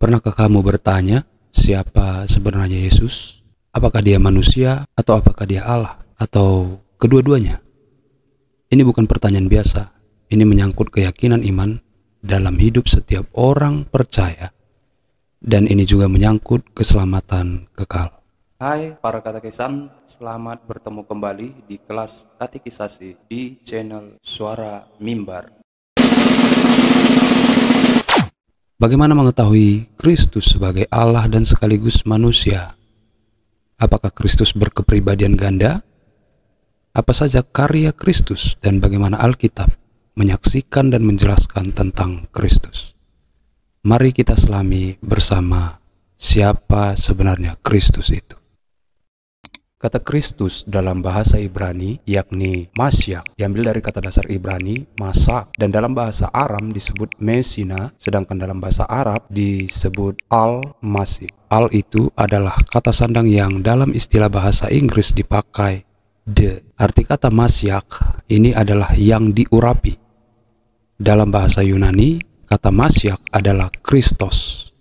Pernahkah kamu bertanya, siapa sebenarnya Yesus? Apakah dia manusia atau apakah dia Allah? Atau kedua-duanya? Ini bukan pertanyaan biasa. Ini menyangkut keyakinan iman dalam hidup setiap orang percaya. Dan ini juga menyangkut keselamatan kekal. Hai para katekisan, selamat bertemu kembali di kelas katekisasi di channel Suara Mimbar. Bagaimana mengetahui Kristus sebagai Allah dan sekaligus manusia? Apakah Kristus berkepribadian ganda? Apa saja karya Kristus dan bagaimana Alkitab menyaksikan dan menjelaskan tentang Kristus? Mari kita selami bersama siapa sebenarnya Kristus itu. Kata Kristus dalam bahasa Ibrani yakni Masyak, diambil dari kata dasar Ibrani Masak, dan dalam bahasa Aram disebut Mesina, sedangkan dalam bahasa Arab disebut Al-Masih. Al itu adalah kata sandang yang dalam istilah bahasa Inggris dipakai the. Arti kata Masyak ini adalah yang diurapi. Dalam bahasa Yunani, kata Masyak adalah Kristos,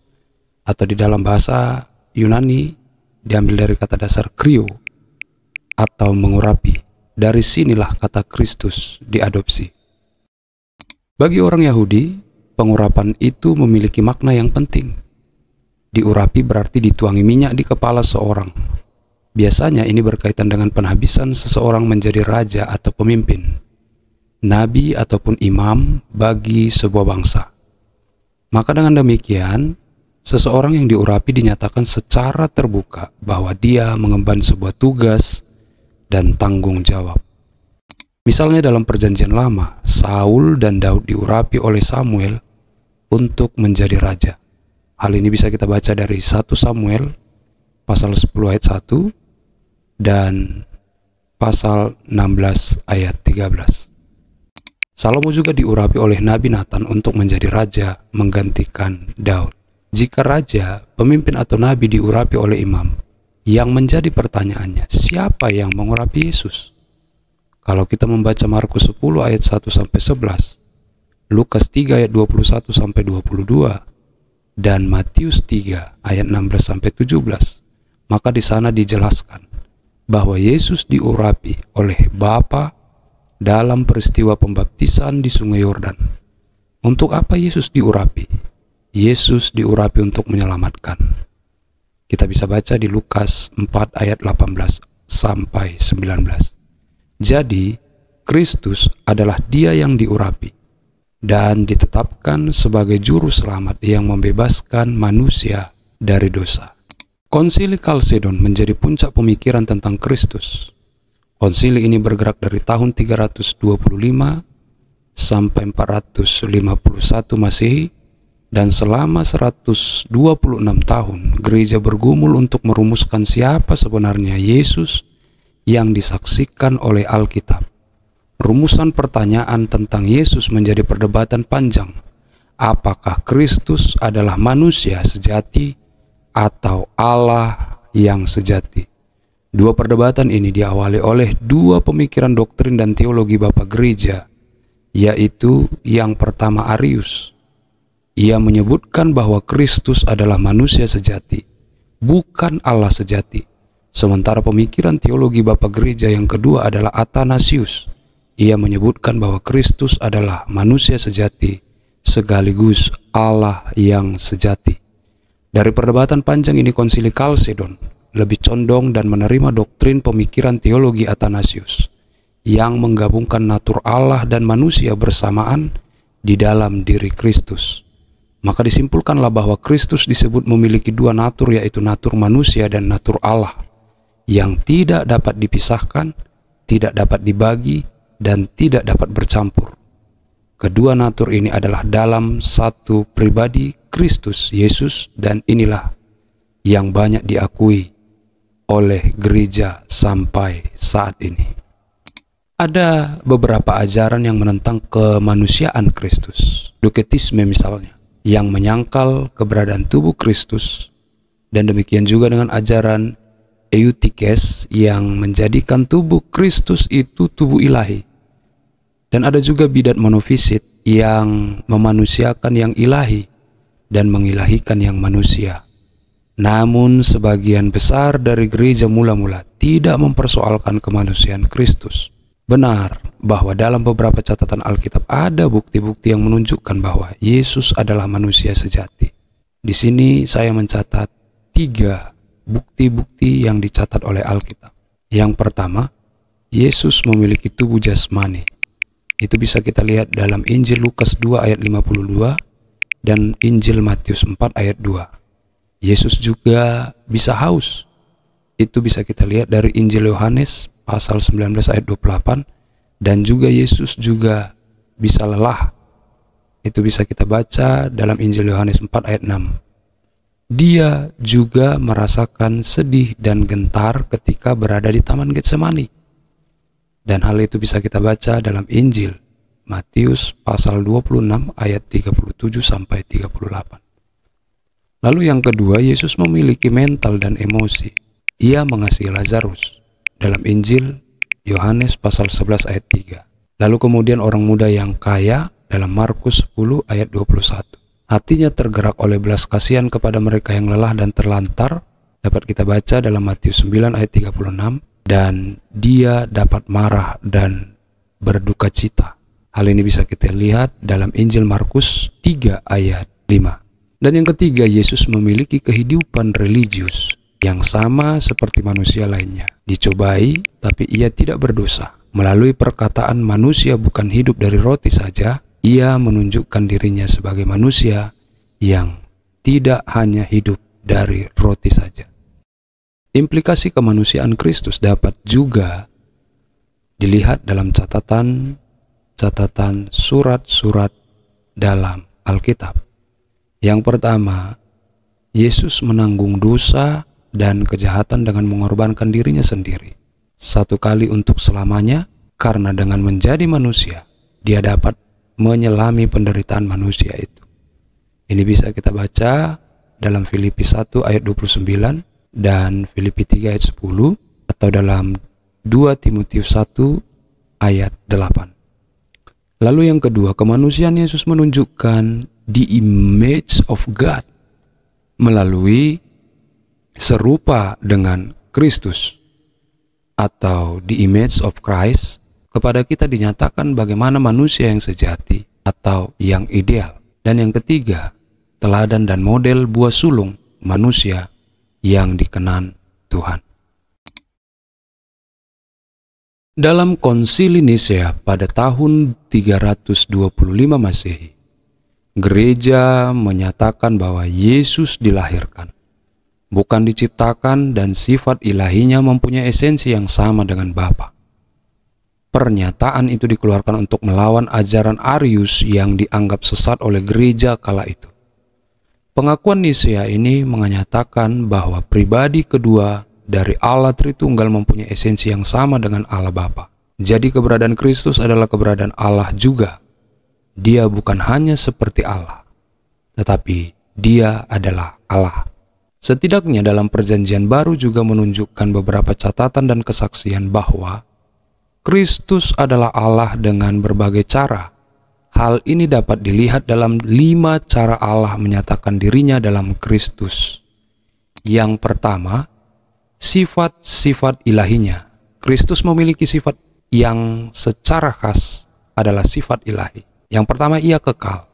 atau di dalam bahasa Yunani diambil dari kata dasar krio, atau mengurapi. Dari sinilah kata Kristus diadopsi. Bagi orang Yahudi, pengurapan itu memiliki makna yang penting. Diurapi berarti dituangi minyak di kepala seorang. Biasanya ini berkaitan dengan penghabisan seseorang menjadi raja atau pemimpin, nabi ataupun imam bagi sebuah bangsa. Maka dengan demikian, seseorang yang diurapi dinyatakan secara terbuka bahwa dia mengemban sebuah tugas dan tanggung jawab. Misalnya dalam perjanjian lama, Saul dan Daud diurapi oleh Samuel untuk menjadi raja. Hal ini bisa kita baca dari 1 Samuel pasal 10 ayat 1 dan pasal 16 ayat 13. Salomo juga diurapi oleh Nabi Nathan untuk menjadi raja menggantikan Daud. Jika raja, pemimpin atau nabi diurapi oleh imam, yang menjadi pertanyaannya, siapa yang mengurapi Yesus? Kalau kita membaca Markus 10 ayat 1-11, Lukas 3 ayat 21-22, dan Matius 3 ayat 16-17, maka di sana dijelaskan bahwa Yesus diurapi oleh Bapa dalam peristiwa pembaptisan di Sungai Yordan. Untuk apa Yesus diurapi? Yesus diurapi untuk menyelamatkan. Kita bisa baca di Lukas 4 ayat 18-19. Jadi, Kristus adalah dia yang diurapi dan ditetapkan sebagai juru selamat yang membebaskan manusia dari dosa. Konsili Kalsedon menjadi puncak pemikiran tentang Kristus. Konsili ini bergerak dari tahun 325 sampai 451 Masehi, dan selama 126 tahun gereja bergumul untuk merumuskan siapa sebenarnya Yesus yang disaksikan oleh Alkitab. Rumusan pertanyaan tentang Yesus menjadi perdebatan panjang. Apakah Kristus adalah manusia sejati atau Allah yang sejati? Dua perdebatan ini diawali oleh dua pemikiran doktrin dan teologi Bapak Gereja, yaitu yang pertama Arius. Ia menyebutkan bahwa Kristus adalah manusia sejati, bukan Allah sejati. Sementara pemikiran teologi Bapak Gereja yang kedua adalah Athanasius. Ia menyebutkan bahwa Kristus adalah manusia sejati, sekaligus Allah yang sejati. Dari perdebatan panjang ini, Konsili Kalsedon lebih condong dan menerima doktrin pemikiran teologi Athanasius yang menggabungkan natur Allah dan manusia bersamaan di dalam diri Kristus. Maka disimpulkanlah bahwa Kristus disebut memiliki dua natur, yaitu natur manusia dan natur Allah, yang tidak dapat dipisahkan, tidak dapat dibagi, dan tidak dapat bercampur. Kedua natur ini adalah dalam satu pribadi Kristus Yesus, dan inilah yang banyak diakui oleh gereja sampai saat ini. Ada beberapa ajaran yang menentang kemanusiaan Kristus. Doketisme misalnya, yang menyangkal keberadaan tubuh Kristus, dan demikian juga dengan ajaran Eutyches yang menjadikan tubuh Kristus itu tubuh ilahi. Dan ada juga bidat monofisit yang memanusiakan yang ilahi dan mengilahikan yang manusia. Namun sebagian besar dari gereja mula-mula tidak mempersoalkan kemanusiaan Kristus. Benar bahwa dalam beberapa catatan Alkitab ada bukti-bukti yang menunjukkan bahwa Yesus adalah manusia sejati. Di sini saya mencatat 3 bukti-bukti yang dicatat oleh Alkitab. Yang pertama, Yesus memiliki tubuh jasmani. Itu bisa kita lihat dalam Injil Lukas 2 ayat 52 dan Injil Matius 4 ayat 2. Yesus juga bisa haus. Itu bisa kita lihat dari Injil Yohanes pasal 19 ayat 28, dan juga Yesus juga bisa lelah. Itu bisa kita baca dalam Injil Yohanes 4 ayat 6. Dia juga merasakan sedih dan gentar ketika berada di Taman Getsemani. Dan hal itu bisa kita baca dalam Injil Matius pasal 26 ayat 37 sampai 38. Lalu yang kedua, Yesus memiliki mental dan emosi. Ia mengasihi Lazarus dalam Injil Yohanes pasal 11 ayat 3. Lalu kemudian orang muda yang kaya dalam Markus 10 ayat 21. Hatinya tergerak oleh belas kasihan kepada mereka yang lelah dan terlantar, dapat kita baca dalam Matius 9 ayat 36. Dan dia dapat marah dan berduka cita. Hal ini bisa kita lihat dalam Injil Markus 3 ayat 5. Dan yang ketiga, Yesus memiliki kehidupan religius yang sama seperti manusia lainnya. Dicobai, tapi ia tidak berdosa. Melalui perkataan manusia bukan hidup dari roti saja, ia menunjukkan dirinya sebagai manusia yang tidak hanya hidup dari roti saja. Implikasi kemanusiaan Kristus dapat juga dilihat dalam catatan surat-surat dalam Alkitab. Yang pertama, Yesus menanggung dosa dan kejahatan dengan mengorbankan dirinya sendiri. Satu kali untuk selamanya, karena dengan menjadi manusia, dia dapat menyelami penderitaan manusia itu. Ini bisa kita baca dalam Filipi 1 ayat 29 dan Filipi 3 ayat 10, atau dalam 2 Timotius 1 ayat 8. Lalu yang kedua, kemanusiaan Yesus menunjukkan the image of God melalui serupa dengan Kristus, atau the image of Christ. Kepada kita dinyatakan bagaimana manusia yang sejati atau yang ideal. Dan yang ketiga, teladan dan model buah sulung manusia yang dikenan Tuhan. Dalam Konsili Nisea pada tahun 325 Masehi, gereja menyatakan bahwa Yesus dilahirkan, bukan diciptakan, dan sifat ilahinya mempunyai esensi yang sama dengan Bapa. Pernyataan itu dikeluarkan untuk melawan ajaran Arius yang dianggap sesat oleh gereja kala itu. Pengakuan Nisea ini menyatakan bahwa pribadi kedua dari Allah Tritunggal mempunyai esensi yang sama dengan Allah Bapa. Jadi keberadaan Kristus adalah keberadaan Allah juga. Dia bukan hanya seperti Allah, tetapi dia adalah Allah. Setidaknya dalam Perjanjian Baru juga menunjukkan beberapa catatan dan kesaksian bahwa Kristus adalah Allah dengan berbagai cara. Hal ini dapat dilihat dalam 5 cara Allah menyatakan dirinya dalam Kristus. Yang pertama, sifat-sifat ilahinya. Kristus memiliki sifat yang secara khas adalah sifat ilahi. Yang pertama, ia kekal.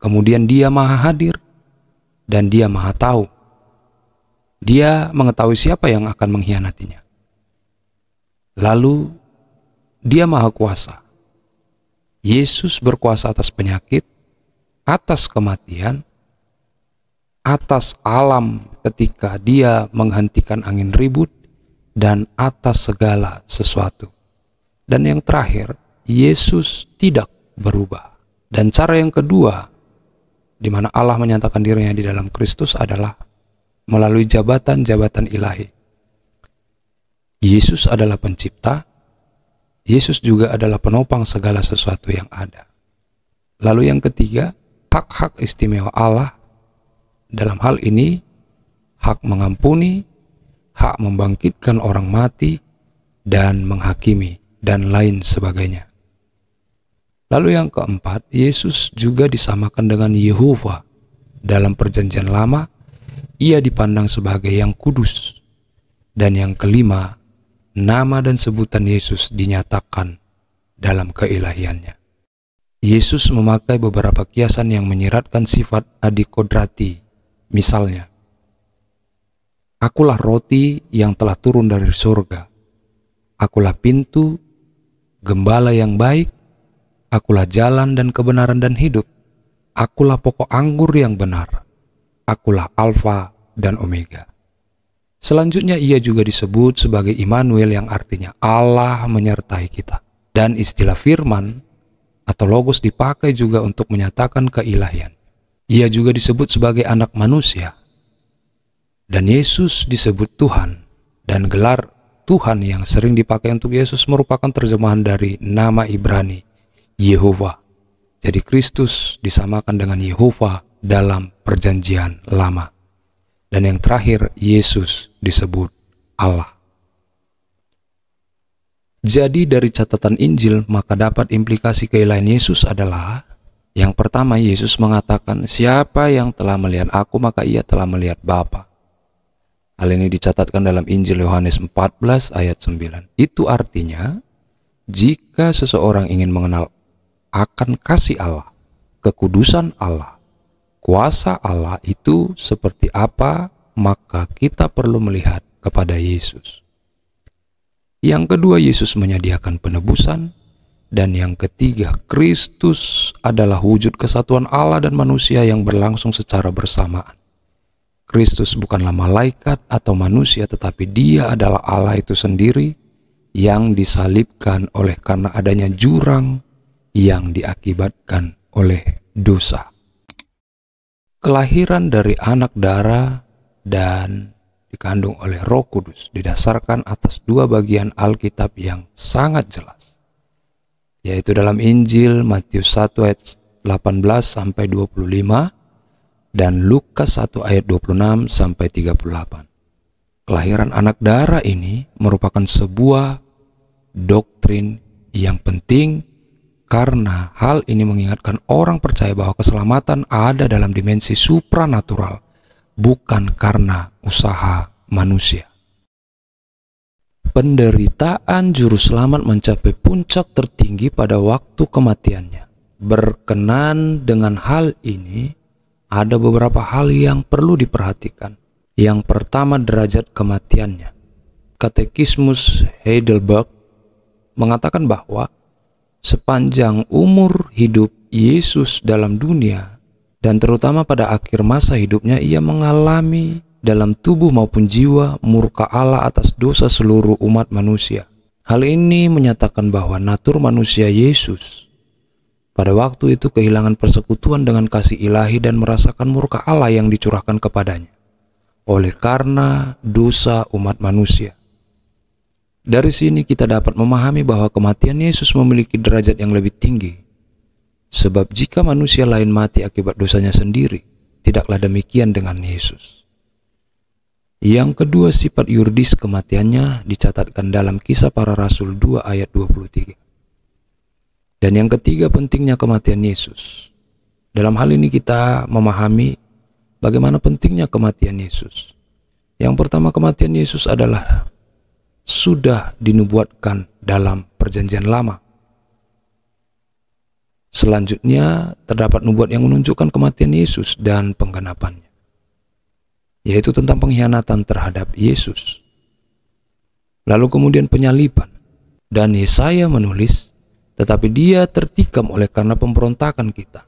Kemudian dia maha hadir dan dia maha tahu. Dia mengetahui siapa yang akan mengkhianatinya. Lalu dia maha kuasa. Yesus berkuasa atas penyakit, atas kematian, atas alam ketika dia menghentikan angin ribut, dan atas segala sesuatu. Dan yang terakhir, Yesus tidak berubah. Dan cara yang kedua, di mana Allah menyatakan dirinya di dalam Kristus, adalah melalui jabatan-jabatan ilahi. Yesus adalah pencipta, Yesus juga adalah penopang segala sesuatu yang ada. Lalu yang ketiga, hak-hak istimewa Allah. Dalam hal ini, hak mengampuni, hak membangkitkan orang mati, dan menghakimi, dan lain sebagainya. Lalu yang keempat, Yesus juga disamakan dengan Yehova. dalam perjanjian lama, ia dipandang sebagai yang kudus. Dan yang kelima, nama dan sebutan Yesus dinyatakan dalam keilahiannya. Yesus memakai beberapa kiasan yang menyiratkan sifat adikodrati. Misalnya, akulah roti yang telah turun dari surga. Akulah pintu, gembala yang baik. Akulah jalan dan kebenaran dan hidup. Akulah pokok anggur yang benar. Akulah Alfa dan Omega. Selanjutnya ia juga disebut sebagai Immanuel yang artinya Allah menyertai kita. Dan istilah firman atau logos dipakai juga untuk menyatakan keilahian. Ia juga disebut sebagai anak manusia. Dan Yesus disebut Tuhan. Dan gelar Tuhan yang sering dipakai untuk Yesus merupakan terjemahan dari nama Ibrani, Yehova. Jadi Kristus disamakan dengan Yehova dalam perjanjian lama. Dan yang terakhir, Yesus disebut Allah. Jadi dari catatan Injil, maka dapat implikasi keilahian Yesus adalah, yang pertama, Yesus mengatakan, siapa yang telah melihat aku, maka ia telah melihat Bapa. Hal ini dicatatkan dalam Injil Yohanes 14 ayat 9. Itu artinya, jika seseorang ingin mengenal akan kasih Allah, kekudusan Allah, kuasa Allah itu seperti apa, maka kita perlu melihat kepada Yesus. Yang kedua, Yesus menyediakan penebusan. Dan yang ketiga, Kristus adalah wujud kesatuan Allah dan manusia yang berlangsung secara bersamaan. Kristus bukanlah malaikat atau manusia, tetapi dia adalah Allah itu sendiri yang disalibkan oleh karena adanya jurang yang diakibatkan oleh dosa. Kelahiran dari anak darah dan dikandung oleh Roh Kudus didasarkan atas dua bagian Alkitab yang sangat jelas, yaitu dalam Injil Matius 1 ayat 18 sampai 25 dan Lukas 1 ayat 26 sampai 38. Kelahiran anak darah ini merupakan sebuah doktrin yang penting, karena hal ini mengingatkan orang percaya bahwa keselamatan ada dalam dimensi supranatural, bukan karena usaha manusia. Penderitaan juru selamat mencapai puncak tertinggi pada waktu kematiannya. Berkenan dengan hal ini, ada beberapa hal yang perlu diperhatikan. Yang pertama, derajat kematiannya. Katekismus Heidelberg mengatakan bahwa sepanjang umur hidup Yesus dalam dunia, dan terutama pada akhir masa hidupnya, ia mengalami dalam tubuh maupun jiwa murka Allah atas dosa seluruh umat manusia. Hal ini menyatakan bahwa natur manusia Yesus pada waktu itu kehilangan persekutuan dengan kasih ilahi dan merasakan murka Allah yang dicurahkan kepadanya oleh karena dosa umat manusia. Dari sini kita dapat memahami bahwa kematian Yesus memiliki derajat yang lebih tinggi. Sebab jika manusia lain mati akibat dosanya sendiri, tidaklah demikian dengan Yesus. Yang kedua, sifat yuridis kematiannya dicatatkan dalam Kisah Para Rasul 2 ayat 23. Dan yang ketiga, pentingnya kematian Yesus. Dalam hal ini kita memahami bagaimana pentingnya kematian Yesus. Yang pertama, kematian Yesus adalah sudah dinubuatkan dalam perjanjian lama. Selanjutnya terdapat nubuat yang menunjukkan kematian Yesus dan penggenapannya, yaitu tentang pengkhianatan terhadap Yesus. Lalu kemudian penyaliban. Dan Yesaya menulis, tetapi dia tertikam oleh karena pemberontakan kita.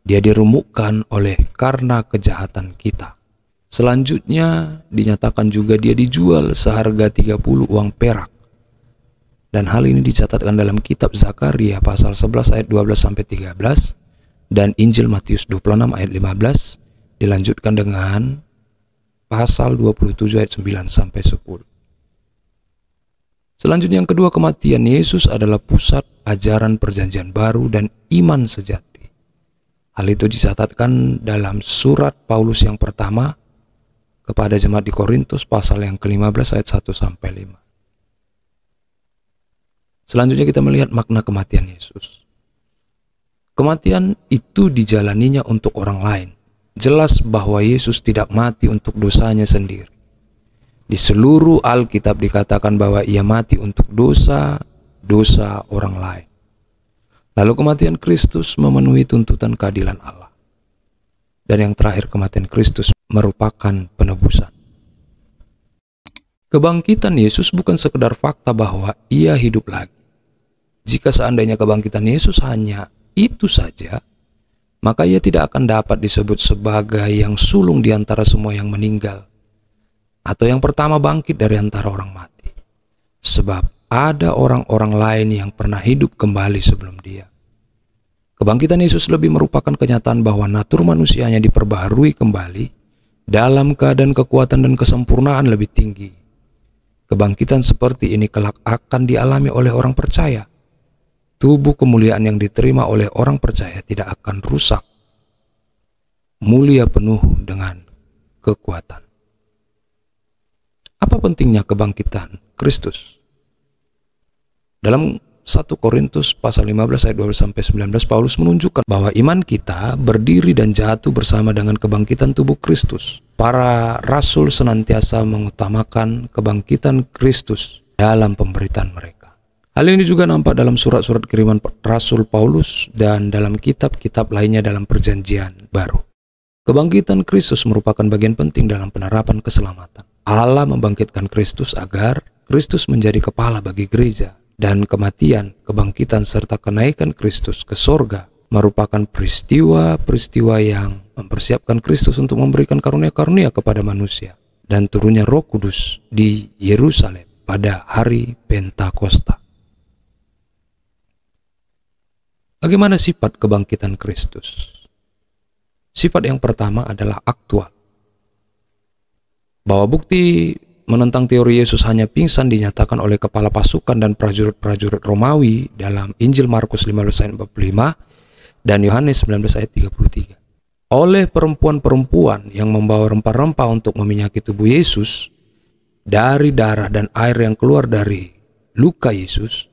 Dia diremukkan oleh karena kejahatan kita. Selanjutnya dinyatakan juga dia dijual seharga 30 uang perak. Dan hal ini dicatatkan dalam kitab Zakaria pasal 11 ayat 12 sampai 13 dan Injil Matius 26 ayat 15 dilanjutkan dengan pasal 27 ayat 9 sampai 10. Selanjutnya yang kedua, kematian Yesus adalah pusat ajaran perjanjian baru dan iman sejati. Hal itu dicatatkan dalam surat Paulus yang pertama kepada jemaat di Korintus pasal yang ke-15 ayat 1 sampai 5. Selanjutnya kita melihat makna kematian Yesus. Kematian itu dijalaninya untuk orang lain jelas bahwa Yesus tidak mati untuk dosanya sendiri. Di seluruh Alkitab dikatakan bahwa ia mati untuk dosa orang lain. Lalu kematian Kristus memenuhi tuntutan keadilan Allah. Dan yang terakhir, kematian Kristus merupakan penebusan. Kebangkitan Yesus bukan sekedar fakta bahwa ia hidup lagi. Jika seandainya kebangkitan Yesus hanya itu saja, maka ia tidak akan dapat disebut sebagai yang sulung di antara semua yang meninggal, atau yang pertama bangkit dari antara orang mati. Sebab ada orang-orang lain yang pernah hidup kembali sebelum dia. Kebangkitan Yesus lebih merupakan kenyataan bahwa natur manusianya diperbaharui kembali dalam keadaan kekuatan dan kesempurnaan lebih tinggi. Kebangkitan seperti ini kelak akan dialami oleh orang percaya. Tubuh kemuliaan yang diterima oleh orang percaya tidak akan rusak, mulia penuh dengan kekuatan. Apa pentingnya kebangkitan Kristus? Dalam 1 Korintus pasal 15 ayat 12-19, Paulus menunjukkan bahwa iman kita berdiri dan jatuh bersama dengan kebangkitan tubuh Kristus. Para rasul senantiasa mengutamakan kebangkitan Kristus dalam pemberitaan mereka. Hal ini juga nampak dalam surat-surat kiriman Rasul Paulus dan dalam kitab-kitab lainnya dalam Perjanjian Baru. Kebangkitan Kristus merupakan bagian penting dalam penerapan keselamatan. Allah membangkitkan Kristus agar Kristus menjadi kepala bagi gereja. Dan kematian, kebangkitan, serta kenaikan Kristus ke sorga merupakan peristiwa-peristiwa yang mempersiapkan Kristus untuk memberikan karunia-karunia kepada manusia dan turunnya Roh Kudus di Yerusalem pada hari Pentakosta. Bagaimana sifat kebangkitan Kristus? Sifat yang pertama adalah aktual. Bahwa bukti menentang teori Yesus hanya pingsan dinyatakan oleh kepala pasukan dan prajurit-prajurit Romawi dalam Injil Markus 15 ayat 45 dan Yohanes 19 ayat 33. Oleh perempuan-perempuan yang membawa rempah-rempah untuk meminyaki tubuh Yesus, dari darah dan air yang keluar dari luka Yesus,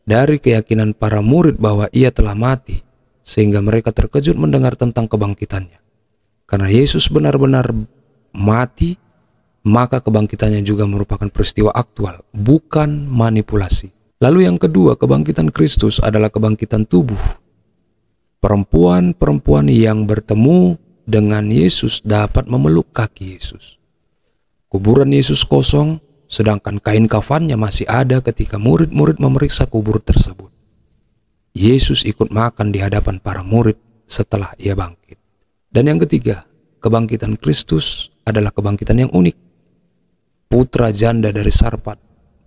dari keyakinan para murid bahwa ia telah mati, sehingga mereka terkejut mendengar tentang kebangkitannya. Karena Yesus benar-benar mati, maka kebangkitannya juga merupakan peristiwa aktual, bukan manipulasi. Lalu yang kedua, kebangkitan Kristus adalah kebangkitan tubuh. Perempuan-perempuan yang bertemu dengan Yesus dapat memeluk kaki Yesus. Kuburan Yesus kosong, sedangkan kain kafannya masih ada ketika murid-murid memeriksa kubur tersebut. Yesus ikut makan di hadapan para murid setelah ia bangkit. Dan yang ketiga, kebangkitan Kristus adalah kebangkitan yang unik. Putra janda dari Sarpat,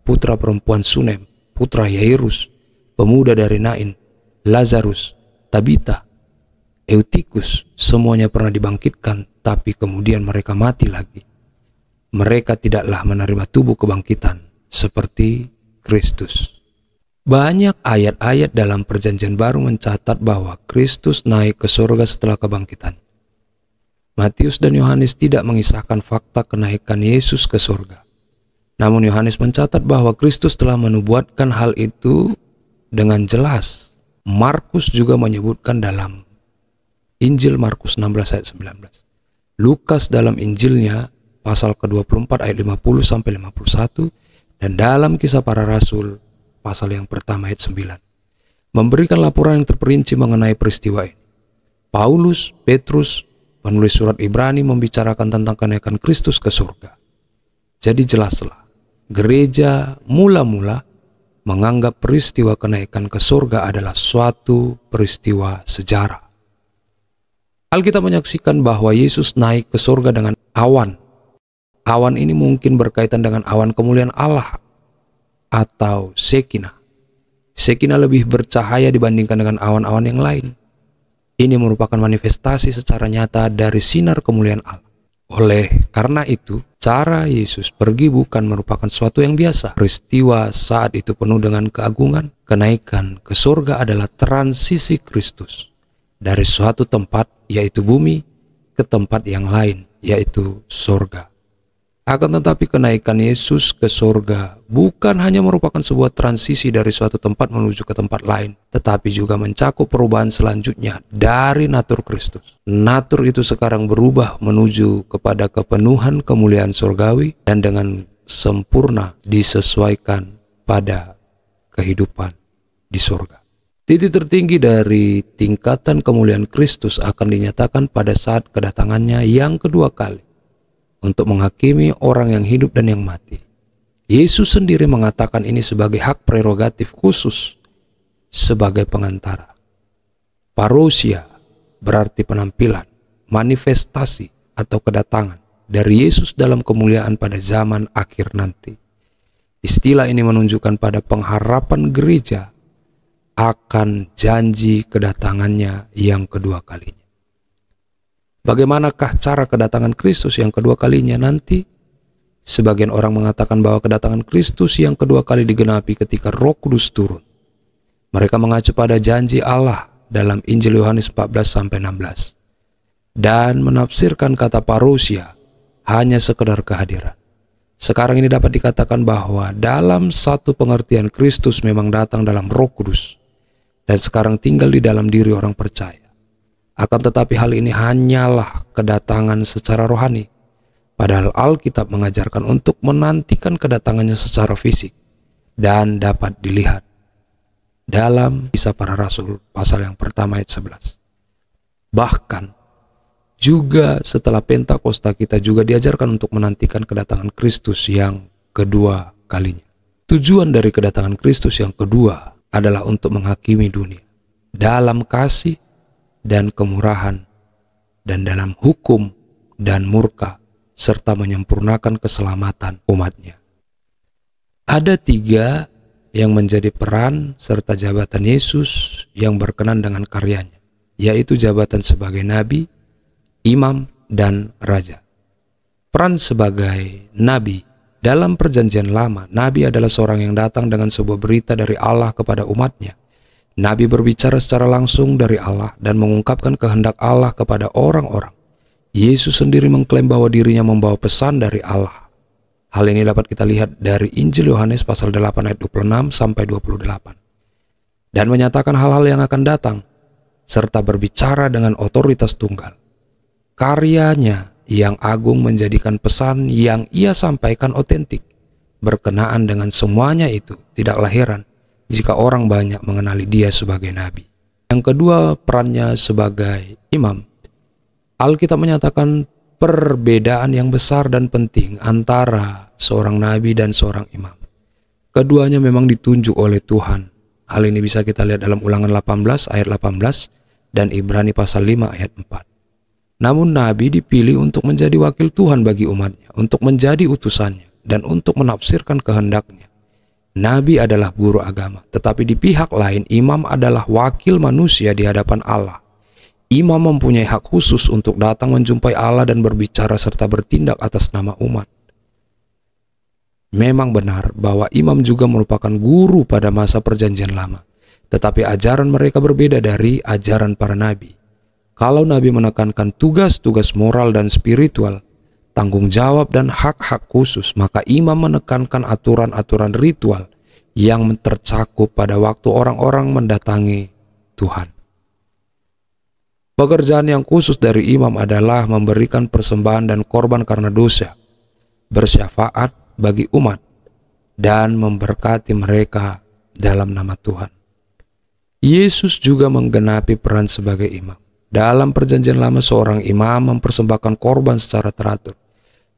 putra perempuan Sunem, putra Yairus, pemuda dari Nain, Lazarus, Tabita, Eutikus, semuanya pernah dibangkitkan, tapi kemudian mereka mati lagi. Mereka tidaklah menerima tubuh kebangkitan seperti Kristus. Banyak ayat-ayat dalam Perjanjian Baru mencatat bahwa Kristus naik ke surga setelah kebangkitan. Matius dan Yohanes tidak mengisahkan fakta kenaikan Yesus ke surga. Namun Yohanes mencatat bahwa Kristus telah menubuatkan hal itu dengan jelas. Markus juga menyebutkan dalam Injil Markus 16 ayat 19. Lukas dalam Injilnya pasal ke-24 ayat 50-51 dan dalam Kisah Para Rasul pasal yang pertama ayat 9 memberikan laporan yang terperinci mengenai peristiwa ini. Paulus, Petrus, penulis surat Ibrani membicarakan tentang kenaikan Kristus ke surga. Jadi jelaslah, gereja mula-mula menganggap peristiwa kenaikan ke surga adalah suatu peristiwa sejarah. Alkitab menyaksikan bahwa Yesus naik ke surga dengan awan. Awan ini mungkin berkaitan dengan awan kemuliaan Allah atau Shekinah. Shekinah lebih bercahaya dibandingkan dengan awan-awan yang lain. Ini merupakan manifestasi secara nyata dari sinar kemuliaan Allah. Oleh karena itu, cara Yesus pergi bukan merupakan sesuatu yang biasa. Peristiwa saat itu penuh dengan keagungan. Kenaikan ke surga adalah transisi Kristus dari suatu tempat, yaitu bumi, ke tempat yang lain, yaitu surga. Akan tetapi kenaikan Yesus ke surga bukan hanya merupakan sebuah transisi dari suatu tempat menuju ke tempat lain, tetapi juga mencakup perubahan selanjutnya dari natur Kristus. Natur itu sekarang berubah menuju kepada kepenuhan kemuliaan surgawi dan dengan sempurna disesuaikan pada kehidupan di surga. Titik tertinggi dari tingkatan kemuliaan Kristus akan dinyatakan pada saat kedatangannya yang kedua kali untuk menghakimi orang yang hidup dan yang mati. Yesus sendiri mengatakan ini sebagai hak prerogatif khusus sebagai pengantara. Parousia berarti penampilan, manifestasi atau kedatangan dari Yesus dalam kemuliaan pada zaman akhir nanti. Istilah ini menunjukkan pada pengharapan gereja akan janji kedatangannya yang kedua kalinya. Bagaimanakah cara kedatangan Kristus yang kedua kalinya nanti? Sebagian orang mengatakan bahwa kedatangan Kristus yang kedua kali digenapi ketika Roh Kudus turun. Mereka mengacu pada janji Allah dalam Injil Yohanes 14-16 dan menafsirkan kata parousia hanya sekedar kehadiran. Sekarang ini dapat dikatakan bahwa dalam satu pengertian Kristus memang datang dalam Roh Kudus dan sekarang tinggal di dalam diri orang percaya. Akan tetapi hal ini hanyalah kedatangan secara rohani, padahal Alkitab mengajarkan untuk menantikan kedatangannya secara fisik dan dapat dilihat dalam Kisah Para Rasul pasal yang pertama ayat 11. Bahkan juga setelah Pentakosta kita juga diajarkan untuk menantikan kedatangan Kristus yang kedua kalinya. Tujuan dari kedatangan Kristus yang kedua adalah untuk menghakimi dunia dalam kasih dan kemurahan, dan dalam hukum dan murka, serta menyempurnakan keselamatan umatnya. Ada 3 yang menjadi peran serta jabatan Yesus yang berkenan dengan karyanya, yaitu jabatan sebagai nabi, imam, dan raja. Peran sebagai nabi dalam perjanjian lama, nabi adalah seorang yang datang dengan sebuah berita dari Allah kepada umatnya. Nabi berbicara secara langsung dari Allah dan mengungkapkan kehendak Allah kepada orang-orang. Yesus sendiri mengklaim bahwa dirinya membawa pesan dari Allah. Hal ini dapat kita lihat dari Injil Yohanes pasal 8 ayat 26-28. Dan menyatakan hal-hal yang akan datang, serta berbicara dengan otoritas tunggal. Karyanya yang agung menjadikan pesan yang ia sampaikan otentik. Berkenaan dengan semuanya itu, tidaklah heran jika orang banyak mengenali dia sebagai nabi. Yang kedua, perannya sebagai imam. Alkitab menyatakan perbedaan yang besar dan penting antara seorang nabi dan seorang imam. Keduanya memang ditunjuk oleh Tuhan. Hal ini bisa kita lihat dalam Ulangan 18 ayat 18 dan Ibrani pasal 5 ayat 4. Namun nabi dipilih untuk menjadi wakil Tuhan bagi umatnya, untuk menjadi utusannya, dan untuk menafsirkan kehendaknya. Nabi adalah guru agama, tetapi di pihak lain imam adalah wakil manusia di hadapan Allah. Imam mempunyai hak khusus untuk datang menjumpai Allah dan berbicara serta bertindak atas nama umat. Memang benar bahwa imam juga merupakan guru pada masa perjanjian lama, tetapi ajaran mereka berbeda dari ajaran para nabi. Kalau nabi menekankan tugas-tugas moral dan spiritual, tanggung jawab dan hak-hak khusus, maka imam menekankan aturan-aturan ritual yang tercakup pada waktu orang-orang mendatangi Tuhan. Pekerjaan yang khusus dari imam adalah memberikan persembahan dan korban karena dosa, bersyafaat bagi umat, dan memberkati mereka dalam nama Tuhan. Yesus juga menggenapi peran sebagai imam. Dalam perjanjian lama seorang imam mempersembahkan korban secara teratur.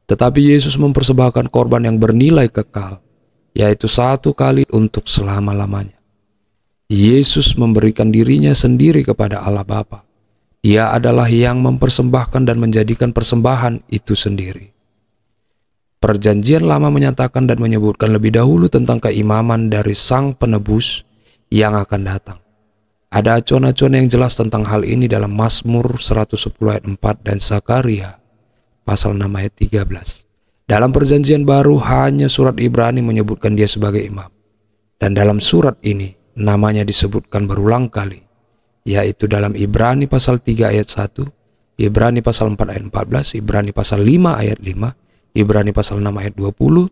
Tetapi Yesus mempersembahkan korban yang bernilai kekal, yaitu 1 kali untuk selama-lamanya. Yesus memberikan dirinya sendiri kepada Allah Bapa. Dia adalah yang mempersembahkan dan menjadikan persembahan itu sendiri. Perjanjian lama menyatakan dan menyebutkan lebih dahulu tentang keimaman dari Sang Penebus yang akan datang. Ada acuan-acuan yang jelas tentang hal ini dalam Mazmur 110 ayat 4 dan Zakaria pasal 6 ayat 13. Dalam perjanjian baru hanya surat Ibrani menyebutkan dia sebagai imam. Dan dalam surat ini namanya disebutkan berulang kali, yaitu dalam Ibrani pasal 3 ayat 1, Ibrani pasal 4 ayat 14, Ibrani pasal 5 ayat 5, Ibrani pasal 6 ayat 20,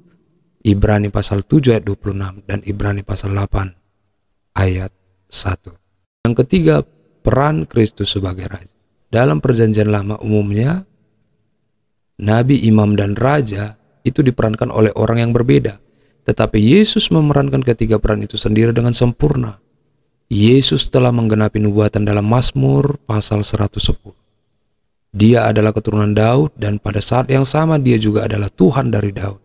Ibrani pasal 7 ayat 26, dan Ibrani pasal 8 ayat 1. Yang ketiga, peran Kristus sebagai Raja. Dalam perjanjian lama umumnya, Nabi, Imam, dan Raja itu diperankan oleh orang yang berbeda. Tetapi Yesus memerankan ketiga peran itu sendiri dengan sempurna. Yesus telah menggenapi nubuatan dalam Mazmur pasal 110. Dia adalah keturunan Daud dan pada saat yang sama dia juga adalah Tuhan dari Daud.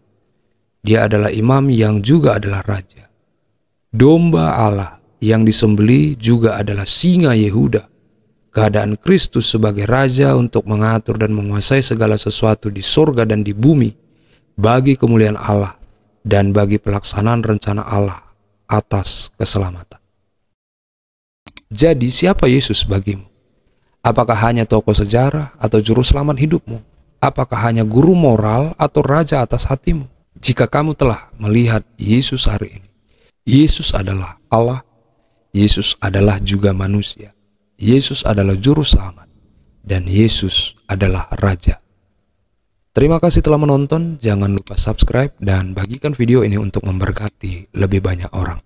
Dia adalah imam yang juga adalah raja. Domba Allah yang disembelih juga adalah singa Yehuda. Keadaan Kristus sebagai raja untuk mengatur dan menguasai segala sesuatu di sorga dan di bumi bagi kemuliaan Allah dan bagi pelaksanaan rencana Allah atas keselamatan. Jadi siapa Yesus bagimu? Apakah hanya tokoh sejarah atau juru selamat hidupmu? Apakah hanya guru moral atau raja atas hatimu? Jika kamu telah melihat Yesus hari ini, Yesus adalah Allah, Yesus adalah juga manusia, Yesus adalah juru selamat, dan Yesus adalah Raja. Terima kasih telah menonton, jangan lupa subscribe dan bagikan video ini untuk memberkati lebih banyak orang.